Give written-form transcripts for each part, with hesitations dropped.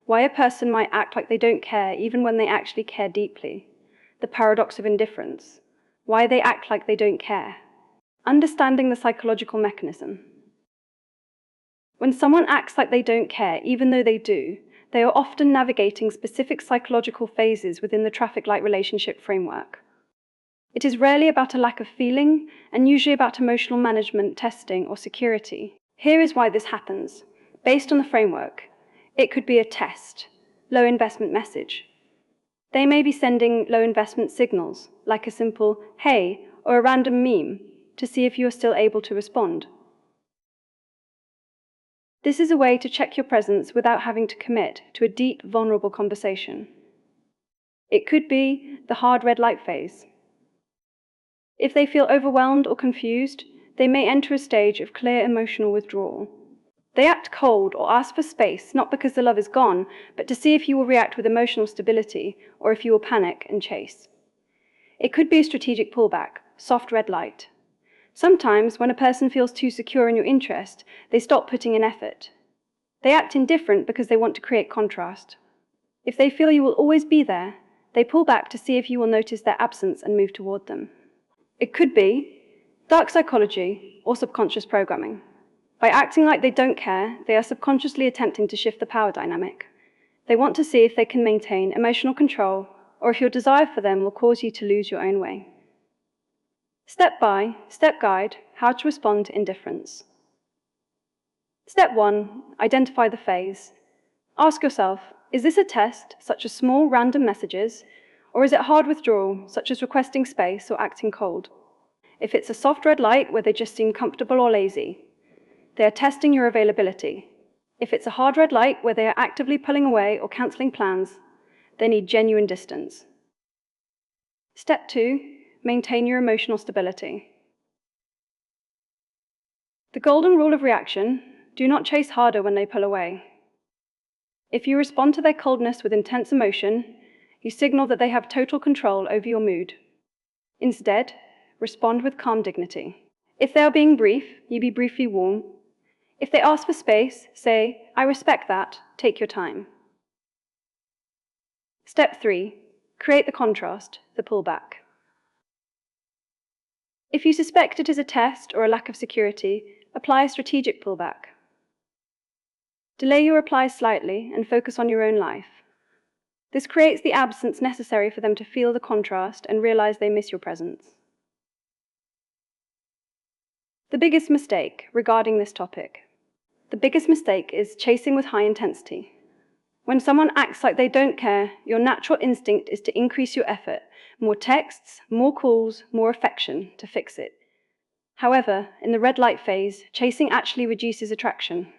Why a person might act like they don't care even when they actually care deeply. The paradox of indifference. Why they act like they don't care. Understanding the psychological mechanism. When someone acts like they don't care, even though they do, they are often navigating specific psychological phases within the traffic light relationship framework. It is rarely about a lack of feeling, and usually about emotional management, testing, or security. Here is why this happens. Based on the framework, it could be a test, low investment message. They may be sending low investment signals, like a simple "hey" or a random meme, to see if you are still able to respond. This is a way to check your presence without having to commit to a deep, vulnerable conversation. It could be the hard red light phase. If they feel overwhelmed or confused, they may enter a stage of clear emotional withdrawal. They act cold or ask for space, not because the love is gone, but to see if you will react with emotional stability or if you will panic and chase. It could be a strategic pullback, soft red light. Sometimes, when a person feels too secure in your interest, they stop putting in effort. They act indifferent because they want to create contrast. If they feel you will always be there, they pull back to see if you will notice their absence and move toward them. It could be dark psychology or subconscious programming. By acting like they don't care, they are subconsciously attempting to shift the power dynamic. They want to see if they can maintain emotional control, or if your desire for them will cause you to lose your own way. Step-by-step guide, how to respond to indifference. Step 1, identify the phase. Ask yourself, is this a test, such as small random messages, or is it hard withdrawal, such as requesting space or acting cold? If it's a soft red light where they just seem comfortable or lazy, they are testing your availability. If it's a hard red light where they are actively pulling away or cancelling plans, they need genuine distance. Step 2, maintain your emotional stability. The golden rule of reaction: do not chase harder when they pull away. If you respond to their coldness with intense emotion, you signal that they have total control over your mood. Instead, respond with calm dignity. If they are being brief, you be briefly warm. If they ask for space, say, "I respect that, take your time." Step 3, create the contrast, the pullback. If you suspect it is a test or a lack of security, apply a strategic pullback. Delay your replies slightly and focus on your own life. This creates the absence necessary for them to feel the contrast and realize they miss your presence. The biggest mistake regarding this topic. The biggest mistake is chasing with high intensity. When someone acts like they don't care, your natural instinct is to increase your effort, more texts, more calls, more affection to fix it. However, in the red light phase, chasing actually reduces attraction.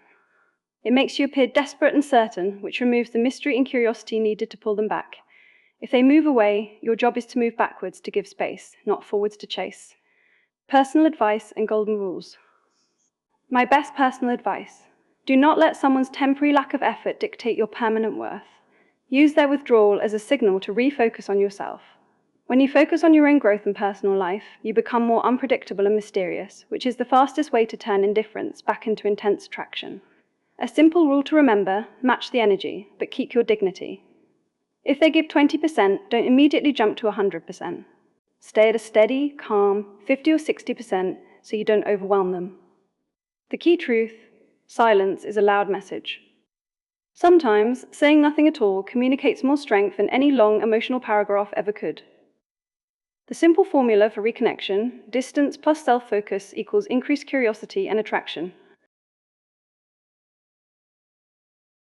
It makes you appear desperate and certain, which removes the mystery and curiosity needed to pull them back. If they move away, your job is to move backwards to give space, not forwards to chase. Personal advice and golden rules. My best personal advice: do not let someone's temporary lack of effort dictate your permanent worth. Use their withdrawal as a signal to refocus on yourself. When you focus on your own growth and personal life, you become more unpredictable and mysterious, which is the fastest way to turn indifference back into intense attraction. A simple rule to remember: match the energy, but keep your dignity. If they give 20%, don't immediately jump to 100%. Stay at a steady, calm 50 or 60% so you don't overwhelm them. The key truth: silence is a loud message. Sometimes, saying nothing at all communicates more strength than any long emotional paragraph ever could. The simple formula for reconnection: distance plus self-focus equals increased curiosity and attraction.